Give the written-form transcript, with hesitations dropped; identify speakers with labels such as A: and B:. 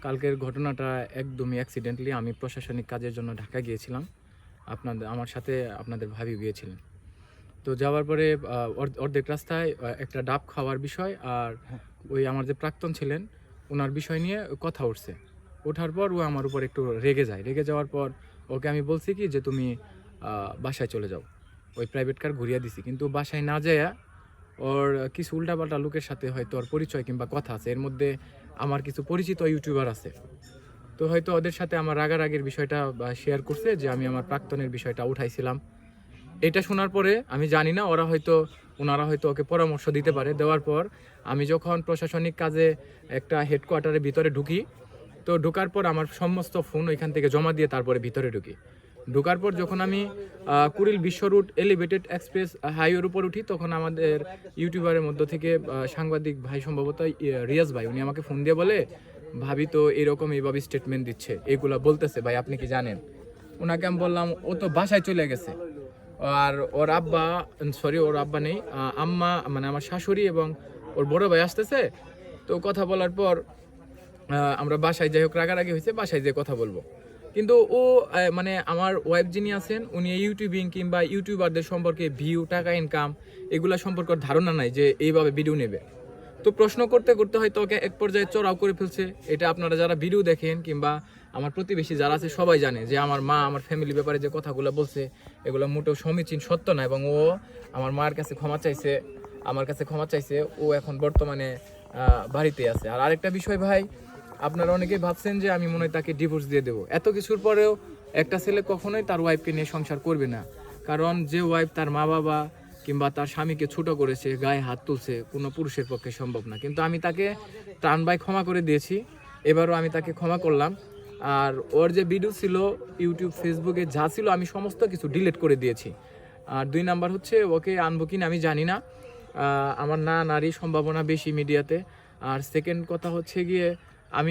A: কালকের ঘটনাটা একদমই অ্যাক্সিডেন্টলি। আমি প্রশাসনিক কাজের জন্য ঢাকা গিয়েছিলাম। আমার সাথে আপনাদের ভাবি গিয়েছিলেন। তো যাওয়ার পরে অর্ধেক রাস্তায় একটা ডাব খাওয়ার বিষয় আর ওই আমার যে প্রাক্তন ছিলেন ওনার বিষয় নিয়ে কথা উঠছে। ওঠার পর ও আমার উপর একটু রেগে যায়। রেগে যাওয়ার পর ওকে আমি বলছি কি যে তুমি বাসায় চলে যাও। ওই প্রাইভেট কার ঘুরিয়ে দিছি, কিন্তু বাসায় না যাইয়া ওর কিছু উল্টাপাল্টা লোকের সাথে হয়তো ওর পরিচয় কিংবা কথা আছে। এর মধ্যে আমার কিছু পরিচিত ইউটিউবার আছে। তো হয়তো ওদের সাথে আমার রাগারাগির বিষয়টা শেয়ার করছে যে আমি আমার প্রাক্তনের বিষয়টা উঠাইছিলাম। এটা শোনার পরে আমি জানি না, ওনারা হয়তো ওকে পরামর্শ দিতে পারে। দেওয়ার পর আমি যখন প্রশাসনিক কাজে একটা হেডকোয়ার্টারের ভিতরে ঢুকি, তো ঢোকার পর আমার সমস্ত ফোন ওইখান থেকে জমা দিয়ে তারপরে ভিতরে ঢুকি। ঢোকার পর যখন আমি কুড়িল বিশ্ব রুট এলিভেটেড এক্সপ্রেস হাইওয়ের উপর উঠি, তখন আমাদের ইউটিউবারের মধ্য থেকে সাংবাদিক ভাই, সম্ভবত রিয়াজ ভাই, উনি আমাকে ফোন দিয়ে বলে ভাবি তো এরকম এইভাবে স্টেটমেন্ট দিচ্ছে, এগুলা বলতেছে, ভাই আপনি কি জানেন? ওনাকে আমি বললাম ও তো বাসায় চলে গেছে। আর ওর আব্বা নেই, আম্মা মানে আমার শাশুড়ি এবং ওর বড় ভাই আসতেছে। তো কথা বলার পর আমরা বাসায় যাই হোক রাগারাগি হয়েছে, বাসায় যেয়ে কথা বলবো। কিন্তু ও মানে আমার ওয়াইফ যিনি আছেন উনি ইউটিউবিং কিংবা ইউটিউবারদের সম্পর্কে ভিউ, টাকা ইনকাম এগুলা সম্পর্কে ধারণা নাই যে এইভাবে ভিডিও নেবে। তো প্রশ্ন করতে করতে হয়তো ওকে এক পর্যায়ে চড়াও করে ফেলছে। এটা আপনারা যারা ভিডিও দেখেন কিংবা আমার প্রতিবেশী যারা আছে সবাই জানে যে আমার মা আমার ফ্যামিলি ব্যাপারে যে কথাগুলো বলছে এগুলো মোটেও সমীচীন, সত্য না। এবং ও আমার মার কাছে ক্ষমা চাইছে, আমার কাছে ক্ষমা চাইছে। ও এখন বর্তমানে বাড়িতে আছে। আর আরেকটা বিষয় ভাই, আপনারা অনেকেই ভাবছেন যে আমি মনে হয় তাকে ডিভোর্স দিয়ে দেবো। এত কিছুর পরেও একটা ছেলে কখনোই তার ওয়াইফকে নিয়ে সংসার করবে না। কারণ যে ওয়াইফ তার মা বাবা কিংবা তার স্বামীকে ছোট করেছে, গায়ে হাত তুলছে, কোনো পুরুষের পক্ষে সম্ভব না। কিন্তু আমি তাকে প্রাণ ভাই ক্ষমা করে দিয়েছি, এবারও আমি তাকে ক্ষমা করলাম। আর ওর যে ভিডিও ছিল ইউটিউব, ফেসবুকে যা ছিল আমি সমস্ত কিছু ডিলিট করে দিয়েছি। আর 2 নাম্বার হচ্ছে ওকে আনবো কিনা আমি জানি না, আমার না নারী সম্ভাবনা বেশি মিডিয়াতে। আর সেকেন্ড কথা হচ্ছে গিয়ে আমি